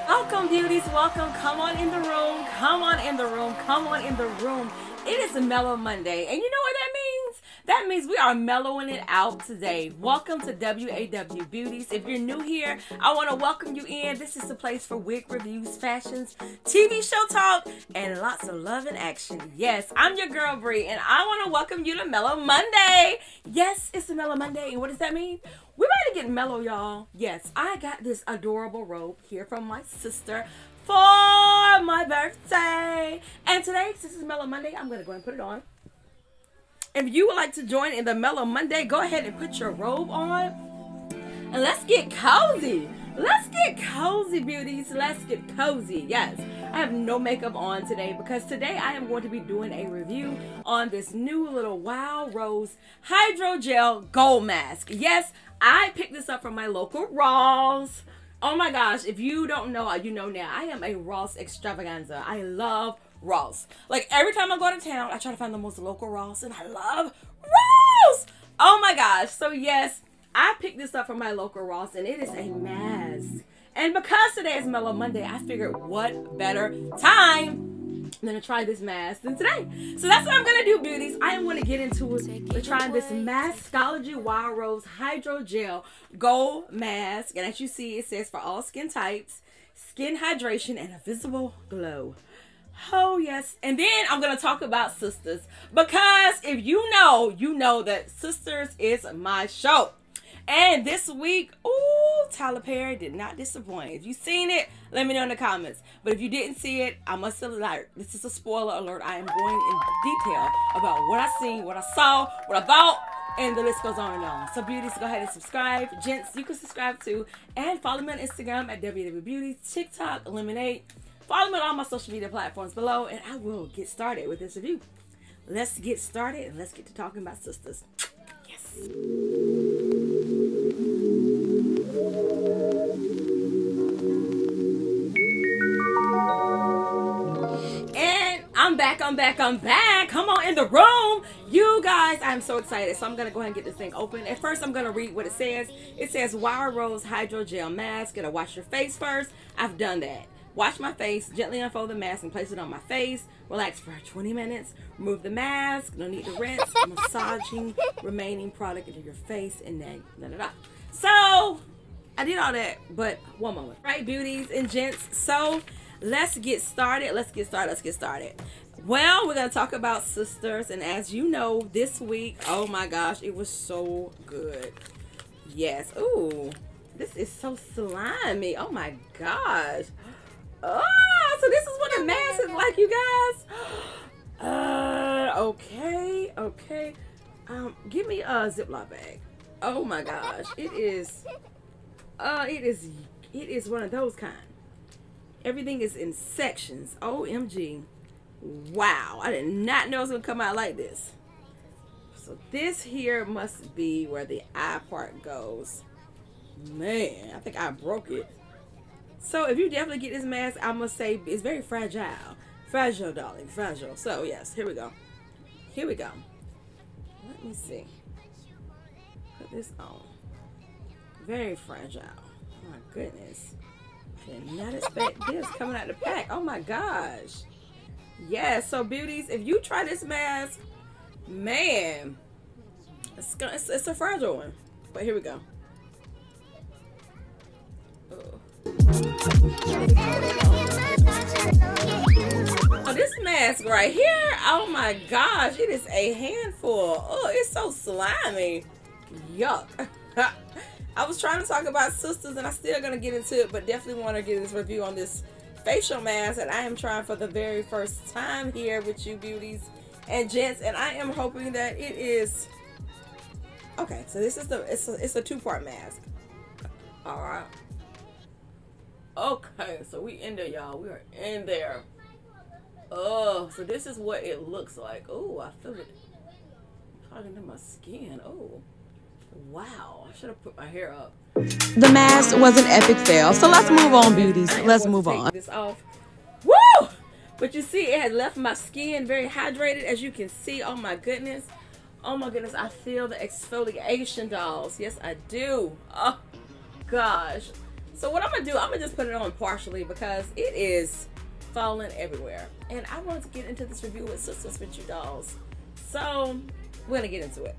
Welcome, beauties. Welcome. Come on in the room. Come on in the room. Come on in the room. It is a Mellow Monday. And you know what that means? That means we are mellowing it out today. Welcome to WAW Beauties. If you're new here, I want to welcome you in. This is the place for wig reviews, fashions, TV show talk, and lots of love and action. Yes, I'm your girl, Bree, and I want to welcome you to Mellow Monday. Yes, it's a Mellow Monday. And what does that mean? We're about to get mellow, y'all. Yes, I got this adorable robe here from my sister for my birthday. And today, since it's Mellow Monday, I'm going to go and put it on. If you would like to join in the Mellow Monday, go ahead and put your robe on. And let's get cozy. Let's get cozy, beauties. Let's get cozy. Yes, I have no makeup on today because today I am going to be doing a review on this new little Wow Rose Hydrogel Gold Mask. Yes, I picked this up from my local Ross. Oh my gosh, if you don't know, you know now. I am a Ross extravaganza. I love Ross. Like every time I go to town, I try to find the most local Ross, and I love Ross. Oh my gosh. So yes, I picked this up from my local Ross, and it is a mask. And because today is Mellow Monday, I figured what better time than to try this mask than today. So that's what I'm gonna do, beauties. I am gonna get into it with trying this Maskology Wild Rose Hydrogel Gold Mask. And as you see, it says for all skin types, skin hydration, and a visible glow. Oh yes. And then I'm gonna talk about Sistas, because if you know that Sistas is my show. And this week, ooh, Tyler Perry did not disappoint. If you've seen it, let me know in the comments. But if you didn't see it, I must alert. This is a spoiler alert. I am going in detail about what I seen, what I saw, what I thought, and the list goes on and on. So beauties, go ahead and subscribe. Gents, you can subscribe too. And follow me on Instagram at WWBeauty, TikTok, Eliminate. Follow me on all my social media platforms below, and I will get started with this review. Let's get started, and let's get to talking about Sistas. Yes. And I'm back. Come on in the room. You guys, I'm so excited. So I'm going to go ahead and get this thing open. At first, I'm going to read what it says. It says, Wild Rose Hydrogel Mask. Gonna wash your face first. I've done that. Wash my face, gently unfold the mask and place it on my face. Relax for 20 minutes. Remove the mask. No need to rinse. Massaging remaining product into your face and neck. So, I did all that, but one moment. Right, beauties and gents. So, let's get started. Well, we're going to talk about Sistas. And as you know, this week, oh my gosh, it was so good. Yes. Ooh, this is so slimy. Oh my gosh. Oh, so this is what a mask is like, you guys. Okay. Give me a Ziploc bag. Oh my gosh, it is one of those kind. Everything is in sections. OMG. Wow, I did not know it was gonna come out like this. So this here must be where the eye part goes. Man, I think I broke it. So if you definitely get this mask, I must say it's very fragile. Fragile, darling, fragile. So yes, here we go. Let me see. Put this on. Very fragile. Oh my goodness. I did not expect this coming out the pack. Oh my gosh. Yes, so beauties, if you try this mask, man, it's a fragile one. But here we go. Oh, this mask right here, oh my gosh, it is a handful. Oh, it's so slimy. Yuck. I was trying to talk about Sistas, and I'm still gonna get into it, but definitely want to get this review on this facial mask that I am trying for the very first time here with you beauties and gents, and I am hoping that it is okay. So this is it's a two-part mask. All right. Okay, so we in there, y'all. We are in there. Oh, so this is what it looks like. Oh, I feel it talking to my skin. Oh, wow. I should have put my hair up. The mask was an epic fail, so let's move on, beauties. Let's move on. Take this off. Woo! But you see, it has left my skin very hydrated, as you can see. Oh my goodness. Oh my goodness, I feel the exfoliation, dolls. Yes, I do. Oh gosh. So what I'm gonna do, I'm gonna just put it on partially because it is falling everywhere. And I want to get into this review with Sistas with you dolls. So we're gonna get into it.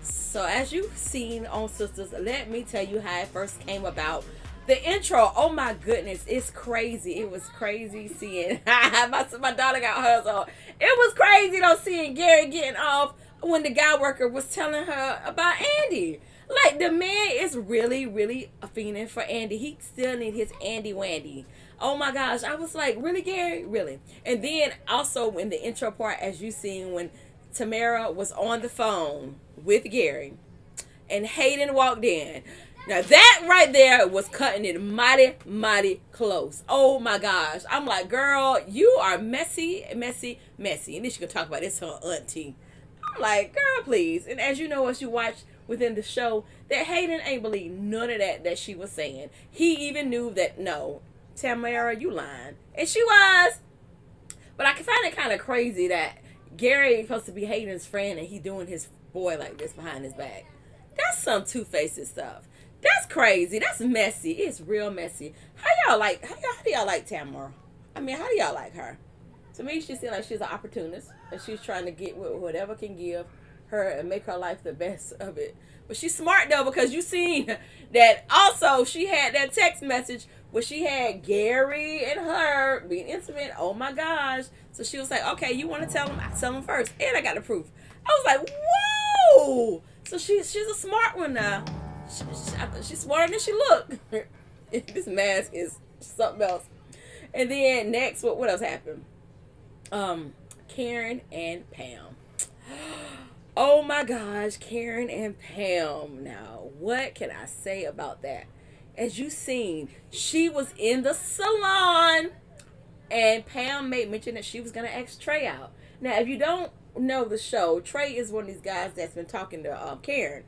So as you've seen on Sistas, let me tell you how it first came about. The intro, oh my goodness, it's crazy. It was crazy seeing my daughter got hers on. It was crazy though seeing Gary getting off when the guy worker was telling her about Andy. Like, the man is really, really fiending for Andy. He still need his Andy Wandy. Oh my gosh, I was like, really, Gary? Really? And then also in the intro part, as you seen when Tamara was on the phone with Gary and Hayden walked in. Now that right there was cutting it mighty, mighty close. Oh my gosh. I'm like, girl, you are messy, messy, messy. And then she can talk about this to her auntie. I'm like, girl, please. And as you know, as you watch within the show, that Hayden ain't believe none of that she was saying. He even knew that, no, Tamara, you lying. And she was. But I can find it kind of crazy that Gary is supposed to be Hayden's friend and he doing his boy like this behind his back. That's some two-faced stuff. That's crazy. That's messy. It's real messy. How do y'all like Tamara? I mean, how do y'all like her? To me, she seems like she's an opportunist and she's trying to get whatever can give her and make her life the best of it. But she's smart though, because you seen that also she had that text message where she had Gary and her being intimate. Oh my gosh. So she was like, okay, you want to tell him first. And I got the proof. I was like, whoa. So she's a smart one now. She's smarter than she look. This mask is something else. And then next, what else happened? Karen and Pam. Oh my gosh, Karen and Pam. Now, what can I say about that? As you seen, she was in the salon and Pam made mention that she was going to ask Trey out. Now, if you don't know the show, Trey is one of these guys that's been talking to Karen.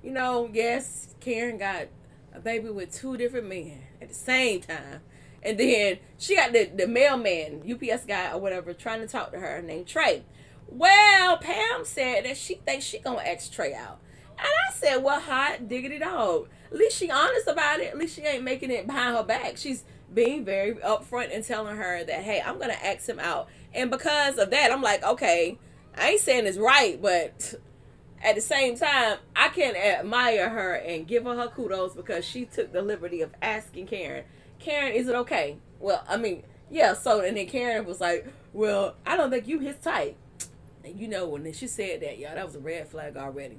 You know, yes, Karen got a baby with 2 different men at the same time. And then she got the mailman, UPS guy or whatever, trying to talk to her named Trey. Well, Pam said that she thinks she gonna ask Trey out. And I said, well, hot diggity dog. At least she honest about it. At least she ain't making it behind her back. She's being very upfront and telling her that, hey, I'm gonna ask him out. And because of that, I'm like, okay, I ain't saying it's right, but at the same time, I can admire her and give her kudos because she took the liberty of asking Karen, is it okay? Well, I mean, yeah, so, and then Karen was like, well, I don't think you his type. And you know, when she said that, y'all, that was a red flag already.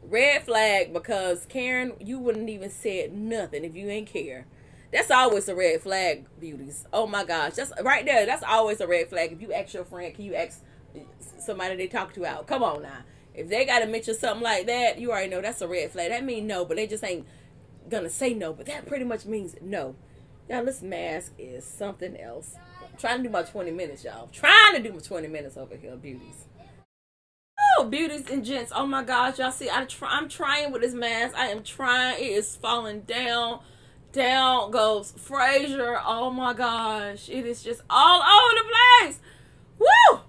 Red flag, because Karen, you wouldn't even said nothing if you ain't care. That's always a red flag, beauties. Oh my gosh, that's right there. That's always a red flag. If you ask your friend, can you ask somebody they talk to out? Come on now. If they got to mention something like that, you already know that's a red flag. That means no, but they just ain't gonna say no. But that pretty much means no. Y'all, this mask is something else. I'm trying to do my 20 minutes, y'all. Trying to do my 20 minutes over here, beauties. Oh, beauties and gents. Oh my gosh, y'all see, I'm trying with this mask. I am trying. It is falling down. Down goes Frazier. Oh my gosh. It is just all over the place. Woo!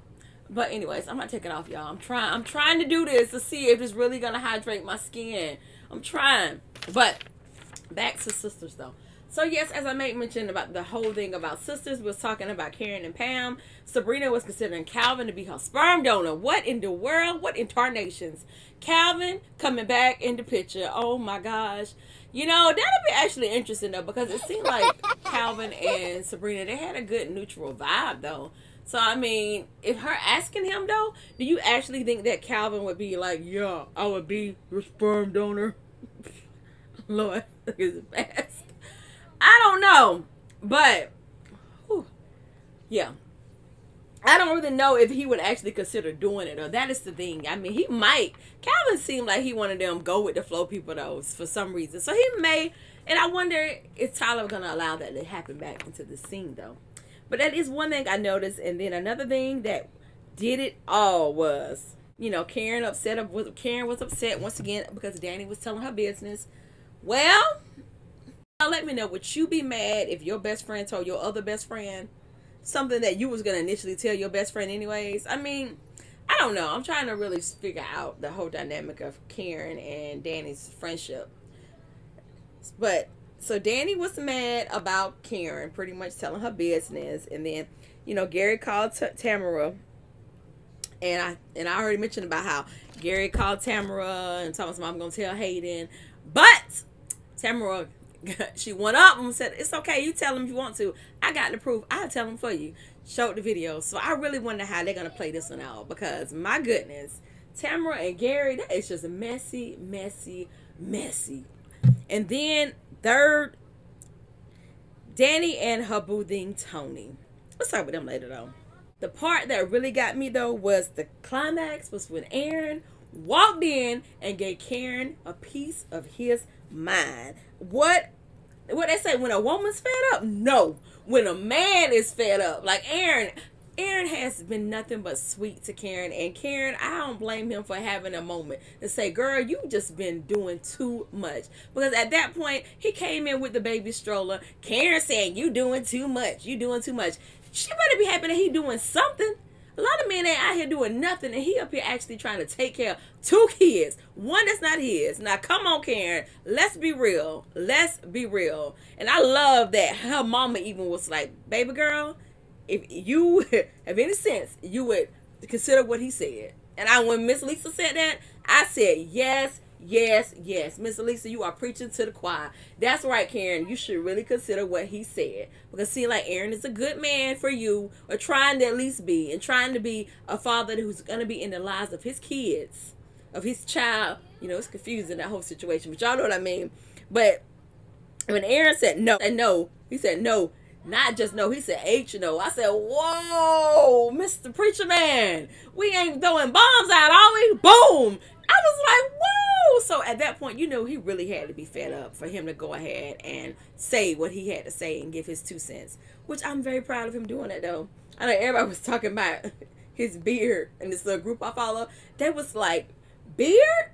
But anyways, I'm not taking it off, y'all. I'm trying to do this to see if it's really gonna hydrate my skin. I'm trying. But back to Sistas though. So yes, as I made mention about the whole thing about Sistas, we was talking about Karen and Pam. Sabrina was considering Calvin to be her sperm donor. What in the world? What in tarnations? Calvin coming back in the picture. Oh my gosh. You know, that'll be actually interesting though, because it seemed like Calvin and Sabrina, they had a good neutral vibe though. So, I mean, if her asking him, though, do you actually think that Calvin would be like, yeah, I would be your sperm donor? Lord, look at his mask. I don't know. But, whew, yeah. I don't really know if he would actually consider doing it, or that is the thing. I mean, he might. Calvin seemed like he one of them go with the flow people, though, for some reason. So, he may, and I wonder if Tyler going to allow that to happen back into the scene, though. But that is one thing I noticed. And then another thing that did it all was, you know, Karen was upset once again because Danny was telling her business. Well, let me know, would you be mad if your best friend told your other best friend something that you was going to initially tell your best friend anyways? I mean, I don't know. I'm trying to really figure out the whole dynamic of Karen and Danny's friendship. But So Danny was mad about Karen pretty much telling her business, and then, you know, Gary called Tamara, and I already mentioned about how Gary called Tamara and told us I'm gonna tell Hayden, but Tamara, she went up and said, it's okay, you tell him if you want to. I got the proof. I'll tell him for you. Showed the video. So I really wonder how they're gonna play this one out, because my goodness, Tamara and Gary, that is just messy, messy, messy. And then third, Danny and her boo thing, Tony. Let's talk about them later though. The part that really got me though was the climax, was when Aaron walked in and gave Karen a piece of his mind. What they say, when a woman's fed up? No, when a man is fed up. Like Aaron has been nothing but sweet to Karen, and Karen, I don't blame him for having a moment to say, girl, you just been doing too much. Because at that point, he came in with the baby stroller. Karen saying, you doing too much, you doing too much. She better be happy that he doing something. A lot of men ain't out here doing nothing, and he up here actually trying to take care of 2 kids. One that's not his. Now, come on, Karen. Let's be real. Let's be real. And I love that her mama even was like, baby girl, if you have any sense, you would consider what he said. And when Miss Lisa said that, I said, yes, yes, yes. Miss Lisa, you are preaching to the choir. That's right, Karen. You should really consider what he said. Because see, like, Aaron is a good man for you, or trying to at least be, and trying to be a father who's going to be in the lives of his kids, of his child. You know, it's confusing, that whole situation, but y'all know what I mean. But when Aaron said no, and no, he said no. Not just no, he said H-no. I said, whoa, Mr. Preacher Man, we ain't throwing bombs out, are we? Boom! I was like, whoa! So at that point, you know, he really had to be fed up for him to go ahead and say what he had to say and give his 2 cents. Which I'm very proud of him doing that, though. I know everybody was talking about his beard in this little group I follow. They was like, beard?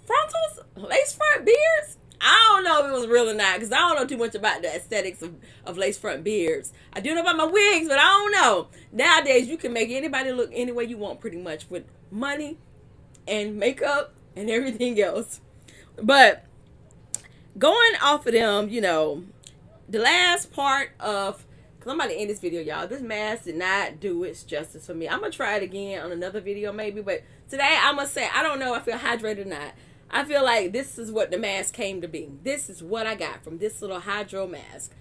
Frontals? Lace front beards? I don't know if it was real or not, because I don't know too much about the aesthetics of lace front beards. I do know about my wigs, but I don't know. Nowadays, you can make anybody look any way you want, pretty much, with money and makeup and everything else. But going off of them, you know, the last part of, because I'm about to end this video, y'all. This mask did not do its justice for me. I'm going to try it again on another video maybe, but today I must say, I don't know if I feel hydrated or not. I feel like this is what the mask came to be. This is what I got from this little hydro mask.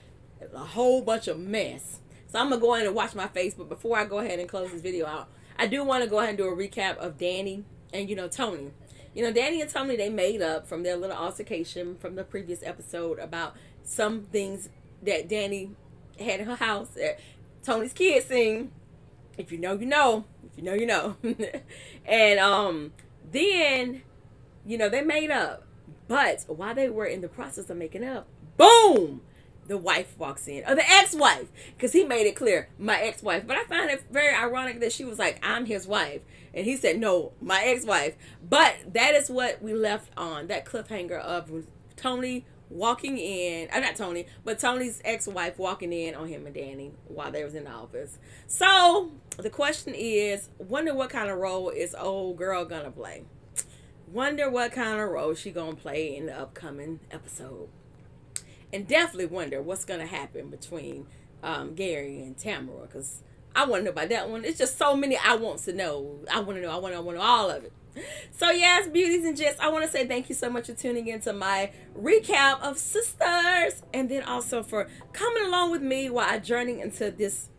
A whole bunch of mess. So I'm going to go ahead and wash my face. But before I go ahead and close this video out, I do want to go ahead and do a recap of Danny and, you know, Tony. You know, Danny and Tony, they made up from their little altercation from the previous episode about some things that Danny had in her house that Tony's kids sing. If you know, you know. If you know, you know. And then, you know, they made up. But while they were in the process of making up, boom, the wife walks in. Or the ex-wife. Because he made it clear, my ex-wife. But I find it very ironic that she was like, I'm his wife. And he said, no, my ex-wife. But that is what we left on. That cliffhanger of Tony walking in. Not Tony, but Tony's ex-wife walking in on him and Danny while they was in the office. So, the question is, wonder what kind of role is old girl gonna play? Wonder what kind of role she gonna play in the upcoming episode. And definitely wonder what's gonna happen between Gary and Tamara, because I want to know about that one. It's just so many I want to know. I want to know all of it. So yes, beauties and gents, I want to say thank you so much for tuning in to my recap of Sisters, and then also for coming along with me while I journey into this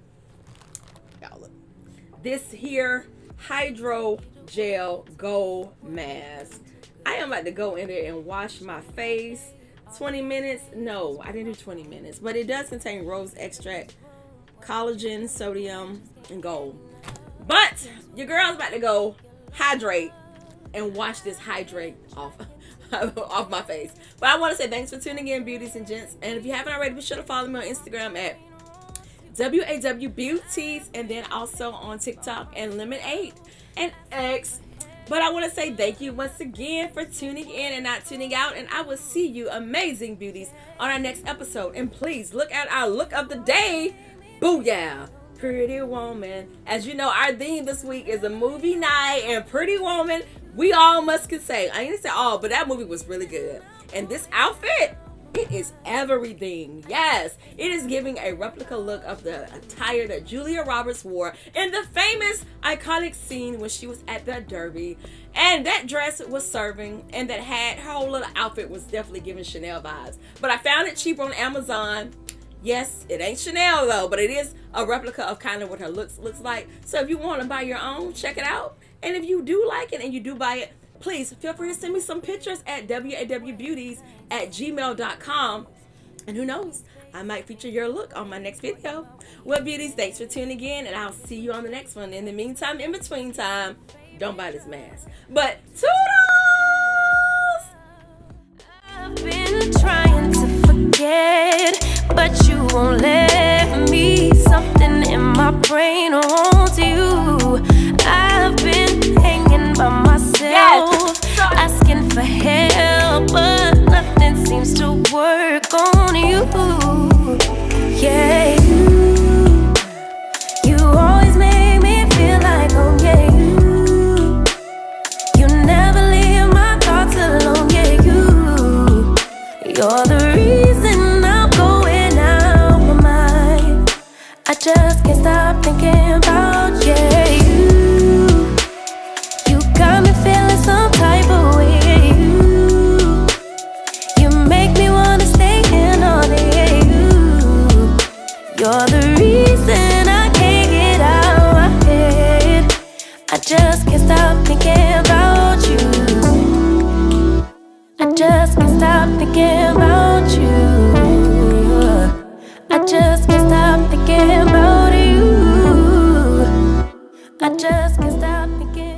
here hydro gel gold mask. I am about to go in there and wash my face. 20 minutes? No, I didn't do 20 minutes, but it does contain rose extract, collagen, sodium, and gold. But your girl's about to go hydrate and wash this hydrate off off my face. But I want to say thanks for tuning in, beauties and gents. And if you haven't already, be sure to follow me on Instagram at WAW Beauties, and then also on TikTok and Lemonade and X. But I want to say thank you once again for tuning in and not tuning out. And I will see you, amazing beauties, on our next episode. And please look at our look of the day. Booyah! Pretty Woman. As you know, our theme this week is a movie night, and Pretty Woman, we all must say. I ain't gonna say all, but that movie was really good. And this outfit, It is everything. Yes, it is giving a replica look of the attire that Julia Roberts wore in the famous iconic scene when she was at the Derby. And that dress was serving, and that hat, her whole little outfit was definitely giving Chanel vibes. But I found it cheaper on Amazon. Yes, it ain't Chanel though, but it is a replica of kind of what her looks like. So if you want to buy your own, check it out. And if you do like it and you do buy it, please feel free to send me some pictures at wawbeauties@gmail.com. And who knows, I might feature your look on my next video. Well, beauties, thanks for tuning in, and I'll see you on the next one. In the meantime, in between time, don't buy this mask. But toodles! I've been trying to forget, but you won't let me. Something in my brain wants you. I've been hanging by myself, asking for help, but nothing seems to work on you. Yeah, you always make me feel like home. Yeah, you never leave my thoughts alone. Yeah, you're the reason I'm going out my mind. I just can't stop thinking about you. You got me feeling some type of way. You make me wanna stay in all day. You're the reason I can't get out my head. I just can't stop thinking about you. I just can't stop thinking about you. I just can't stop thinking about you. I just can't stop thinking.